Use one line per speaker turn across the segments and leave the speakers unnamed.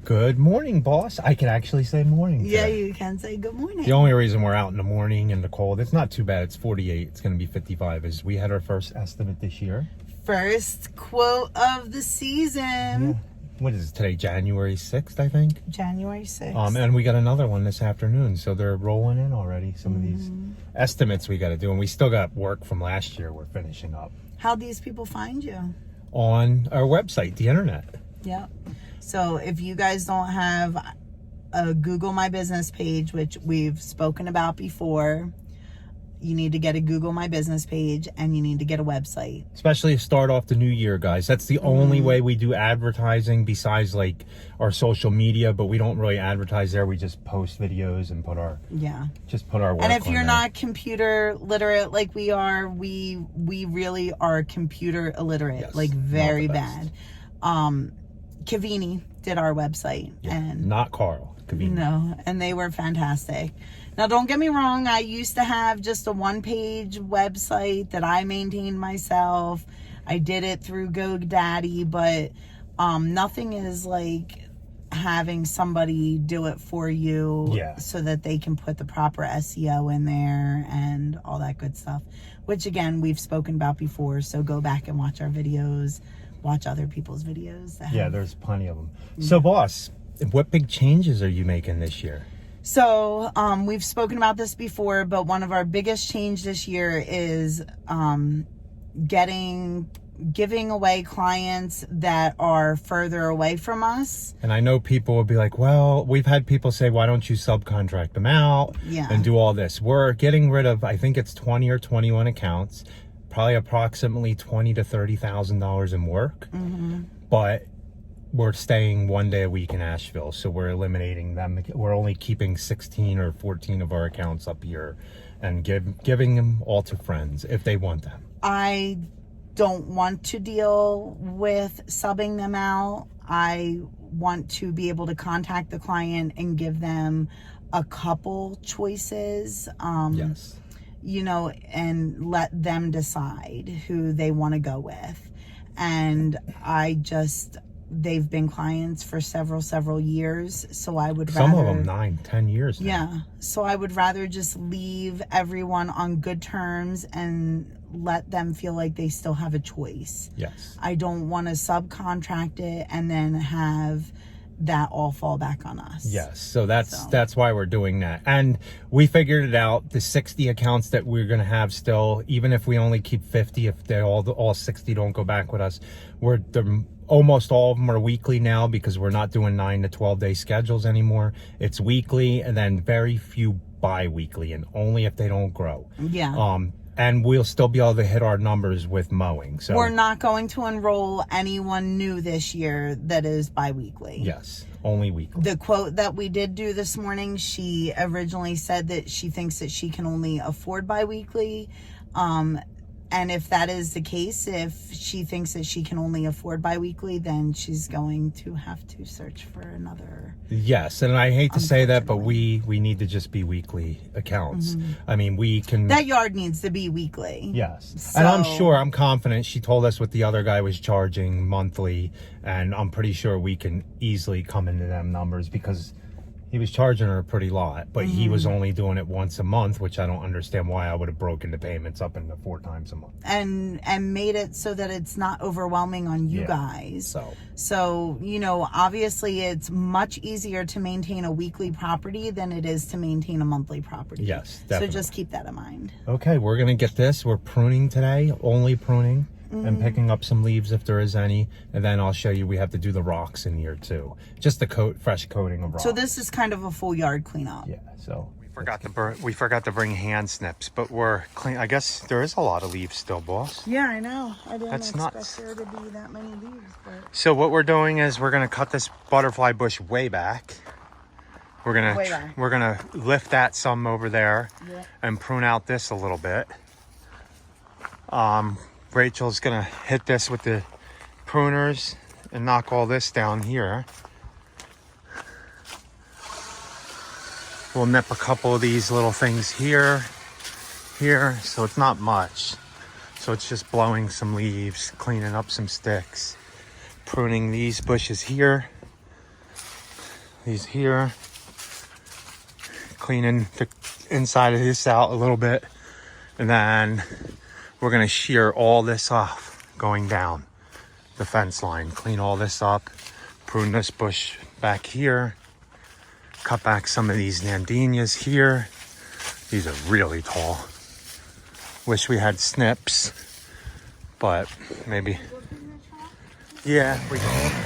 Good morning, boss. I can actually say morning today.
Yeah, you can say good morning.
The only reason we're out in the morning in the cold, it's not too bad. It's 48. It's going to be 55. Is we had our first estimate this year.
First quote of the season.
Yeah. What is it today? January 6th, I think.
January 6th.
And we got another one this afternoon. So they're rolling in already. Some of these estimates we got to do. And we still got work from last year we're finishing up.
How'd these people find you?
On our website, the internet.
Yep. So if you guys don't have a Google My Business page, which we've spoken about before, you need to get a Google My Business page and you need to get a website.
Especially to start off the new year, guys. That's the only way we do advertising besides like our social media, but we don't really advertise there. We just post videos and put our work
And if
on
you're
there.
not computer literate like we are, we really are computer illiterate,
Yes,
like very
not the
bad.
best.
Kavini did our website and
not Carl. Kavini.
No, and they were fantastic. Now, don't get me wrong. I used to have just a one-page website that I maintained myself. I did it through GoDaddy, but nothing is like having somebody do it for you so that they can put the proper SEO in there and all that good stuff, which again, we've spoken about before. So go back and watch our videos, watch other people's videos.
Yeah, there's plenty of them. So boss, what big changes are you making this year?
So we've spoken about this before, but one of our biggest change this year is giving away clients that are further away from us.
And I know people will be like, well, we've had people say, why don't you subcontract them out and do all this? We're getting rid of, I think it's 20 or 21 accounts, probably approximately $20,000 to $30,000 in work. But we're staying one day a week in Asheville, so we're eliminating them. We're only keeping 16 or 14 of our accounts up here and giving them all to friends if they want them.
I don't want to deal with subbing them out. I want to be able to contact the client and give them a couple choices. You know, and let them decide who they want to go with. And they've been clients for several years, so I would rather...
Some of them 9-10 years now.
Yeah, so I would rather just leave everyone on good terms and let them feel like they still have a choice.
Yes.
I don't want to subcontract it and then have that all fall back on us.
Yes, so that's why we're doing that. And we figured it out, the 60 accounts that we're going to have still, even if we only keep 50, if they all 60 don't go back with us, almost all of them are weekly now because we're not doing 9 to 12 day schedules anymore. It's weekly, and then very few bi-weekly, and only if they don't grow.
Yeah.
And we'll still be able to hit our numbers with mowing. So
we're not going to enroll anyone new this year that is bi-weekly.
Yes, only weekly.
The quote that we did do this morning, she originally said that she thinks that she can only afford bi-weekly. And if that is the case, if she thinks that she can only afford bi-weekly, then she's going to have to search for another.
Yes, and I hate to say that, but we need to just be weekly accounts. I mean, we can...
That yard needs to be weekly.
Yes.
So...
And I'm confident. She told us what the other guy was charging monthly, and I'm pretty sure we can easily come into them numbers because he was charging her a pretty lot, but he was only doing it once a month, which I don't understand why I would have broken the payments up into 4 times a month.
And made it so that it's not overwhelming on you guys. So, you know, obviously it's much easier to maintain a weekly property than it is to maintain a monthly property.
Yes, definitely.
So just keep that in mind. Okay,
we're going to get this. We're pruning today, only pruning. And picking up some leaves if there is any, and then I'll show you we have to do the rocks in here too, just the fresh coating of rocks.
So this is kind of a full yard cleanup.
Yeah. So we forgot to bring hand snips, but we're clean. I guess there is a lot of leaves still, boss.
Yeah, I know. I didn't expect there to be that many leaves. But...
So what we're doing is we're gonna cut this butterfly bush way back. We're gonna lift that some over there and prune out this a little bit. Rachel's gonna hit this with the pruners and knock all this down here. We'll nip a couple of these little things here, so it's not much. So it's just blowing some leaves, cleaning up some sticks, pruning these bushes here. these here. Cleaning the inside of this out a little bit. And then we're gonna shear all this off going down the fence line. Clean all this up. Prune this bush back here. Cut back some of these nandinias here. These are really tall. Wish we had snips, but maybe. Yeah, we can.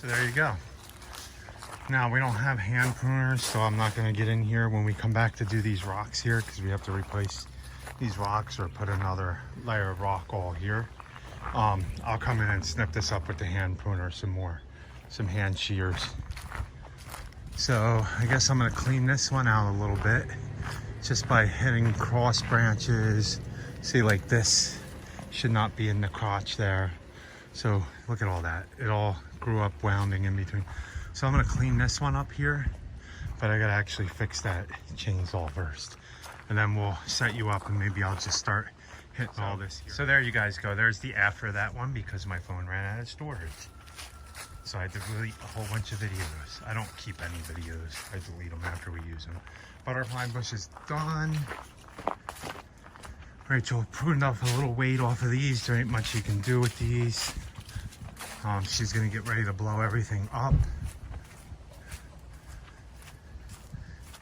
So there you go. Now we don't have hand pruners, so I'm not gonna get in here when we come back to do these rocks here, because we have to replace these rocks or put another layer of rock all here. I'll come in and snip this up with the hand pruner some hand shears. So I guess I'm gonna clean this one out a little bit just by hitting cross branches. See, like this should not be in the crotch there. So look at all that. It all grew up wounding in between. So I'm gonna clean this one up here, but I gotta actually fix that chainsaw first. And then we'll set you up and maybe I'll just start hitting all this here. So there you guys go. There's the after that one because my phone ran out of storage. So I had to delete a whole bunch of videos. I don't keep any videos. I delete them after we use them. Butterfly bush is done. Rachel pruned off a little weight off of these. There ain't much you can do with these. She's gonna get ready to blow everything up.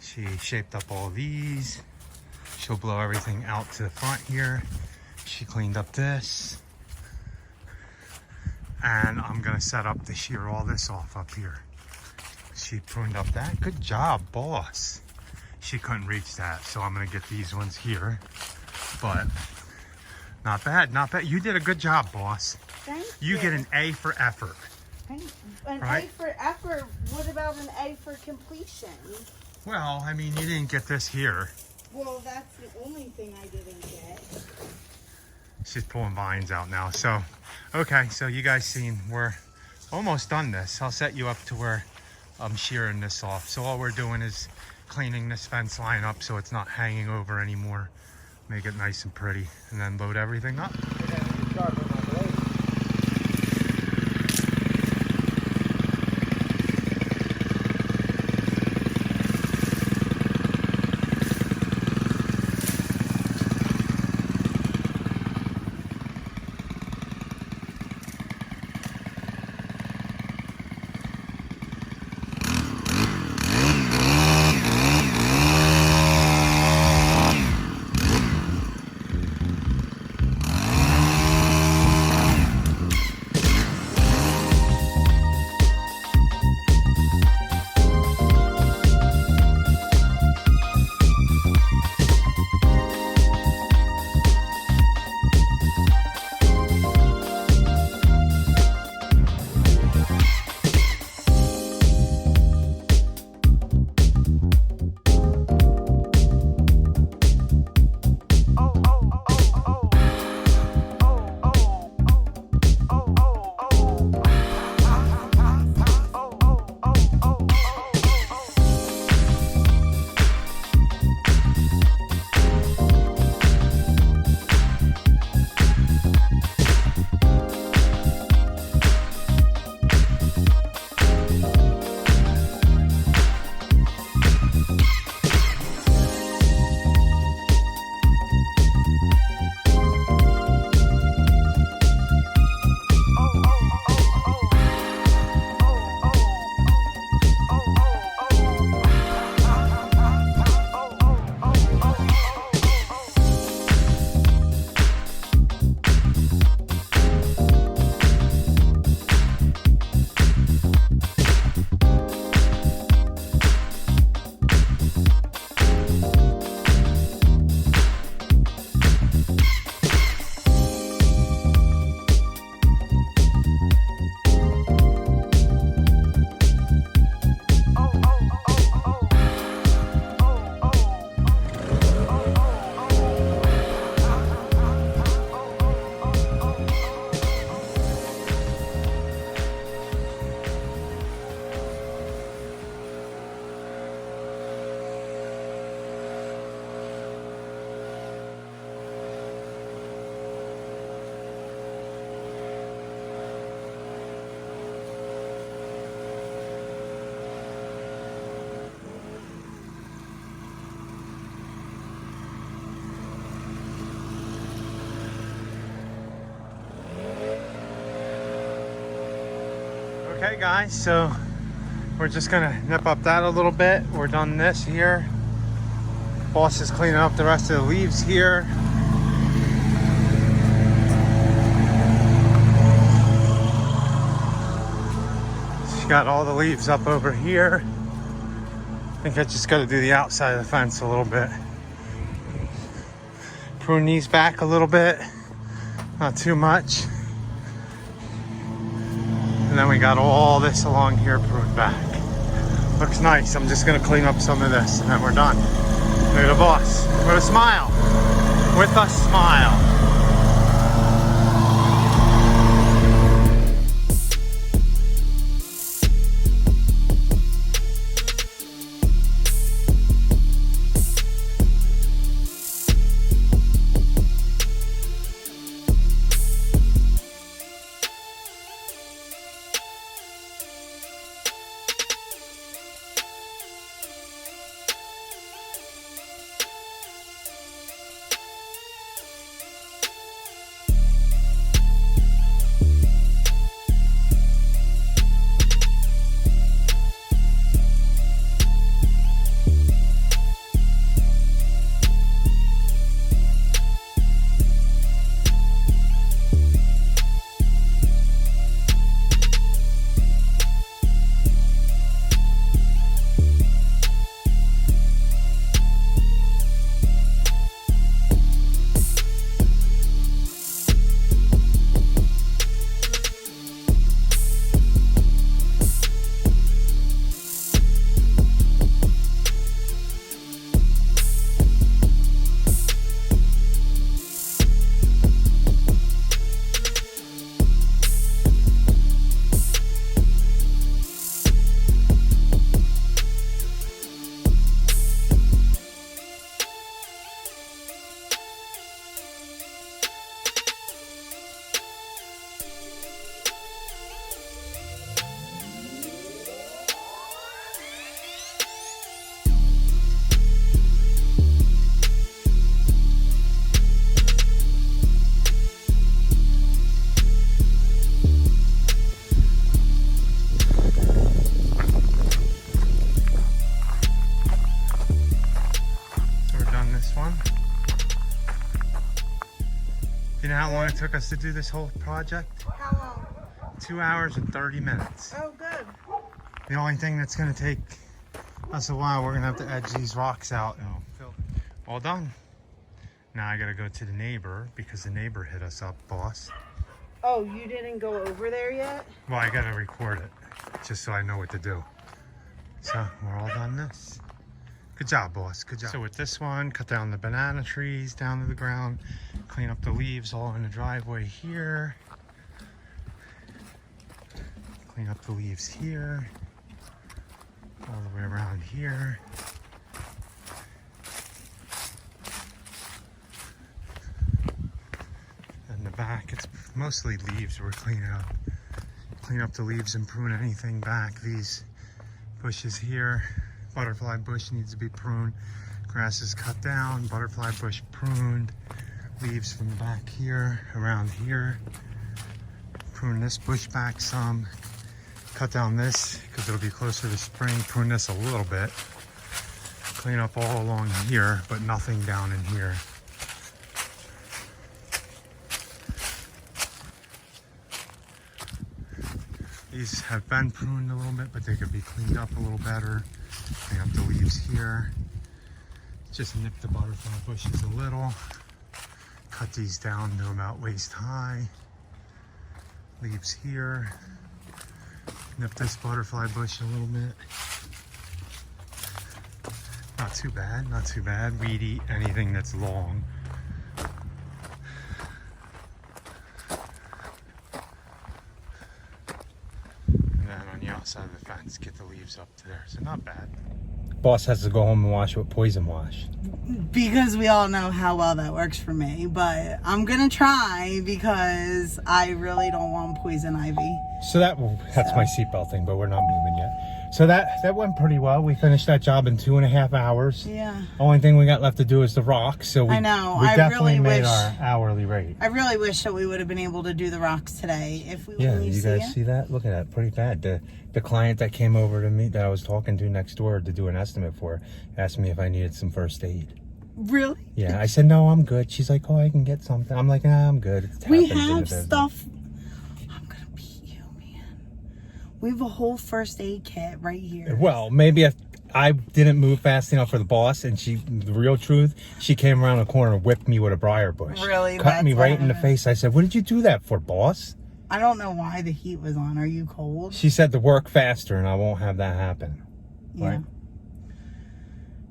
She shaped up all these. She'll blow everything out to the front here. She cleaned up this. And I'm gonna set up to shear all this off up here. She pruned up that. Good job, boss. She couldn't reach that, so I'm gonna get these ones here. But not bad, not bad. You did a good job, boss.
Thank
you.
You
get an A for effort.
An right? A for effort. What about an A for completion?
Well, I mean, you didn't get this here.
Well, that's the only thing I didn't get.
She's pulling vines out now. So, okay, so you guys seen, we're almost done this. I'll set you up to where I'm shearing this off. So all we're doing is cleaning this fence line up so it's not hanging over anymore. Make it nice and pretty, and then load everything up. Okay guys, so we're just gonna nip up that a little bit. We're done this here. Boss is cleaning up the rest of the leaves here. She's got all the leaves up over here. I think I just got to do the outside of the fence a little bit. Prune these back a little bit, not too much. And then we got all this along here pruned back. Looks nice. I'm just gonna clean up some of this and then we're done. Look at the boss with a smile. With a smile. You know how long it took us to do this whole project?
How long?
2 hours and 30 minutes.
Oh, good.
The only thing that's gonna take us a while, we're gonna have to edge these rocks out. All done. Now I gotta go to the neighbor because the neighbor hit us up, boss.
Oh, you didn't go over there yet?
Well, I gotta record it just so I know what to do. So we're all done this. Good job, boss. Good job. So with this one, cut down the banana trees down to the ground, clean up the leaves all in the driveway here. Clean up the leaves here, all the way around here. In the back, it's mostly leaves we're cleaning up. Clean up the leaves and prune anything back. These bushes here. Butterfly bush needs to be pruned. Grass is cut down, butterfly bush pruned. Leaves from the back here, around here. Prune this bush back some. Cut down this because it'll be closer to spring. Prune this a little bit. Clean up all along here, but nothing down in here. These have been pruned a little bit, but they could be cleaned up a little better. Clean up the leaves here. Just nip the butterfly bushes a little. Cut these down to about waist high. Leaves here. Nip this butterfly bush a little bit. Not too bad, not too bad. Weed eat anything that's long. And then on the outside of the fence, get the leaves up to there. So not bad. Boss has to go home and wash with poison wash.
Because we all know how well that works for me. But I'm going to try because I really don't want poison ivy.
So that's my seatbelt thing, but we're not moving yet. So that went pretty well. We finished that job in 2.5 hours.
Yeah.
Only thing we got left to do is the rocks. So we,
I know.
We
I
definitely
really
made
wish,
our hourly rate.
I really wish that we would have been able to do the rocks today. If we
Yeah, you guys see that? Look at that. Pretty bad. The client that came over to me that I was talking to next door to do an estimate for asked me if I needed some first aid.
Really?
Yeah, I said, no, I'm good. She's like, oh, I can get something. I'm like, nah, I'm good.
We have stuff. I'm going to beat you, man. We have a whole first aid kit right here.
Well, maybe if I didn't move fast enough for the boss, and the real truth, she came around the corner and whipped me with a briar bush.
Really?
Cut me right in the face. I said, what did you do that for, boss?
I don't know why the heat was on. Are you cold?
She said to work faster, and I won't have that happen.
Yeah.
Right?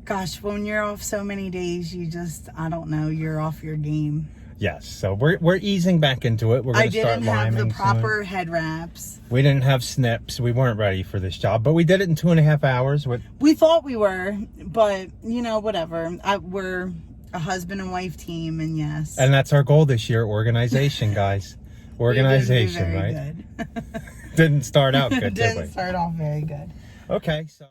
Gosh, when you're off so many days, you just, I don't know, you're off your game.
Yes, so we're easing back into it. We're going to start liming.
I didn't have the proper
soon.
head wraps.
We didn't have snips. We weren't ready for this job, but we did it in 2.5 hours.
We thought we were, but, you know, whatever. We're a husband and wife team, and yes.
And that's our goal this year, organization, guys. Organization, right?
Good.
Didn't start out good, did we?
Didn't start off very good.
Okay, so...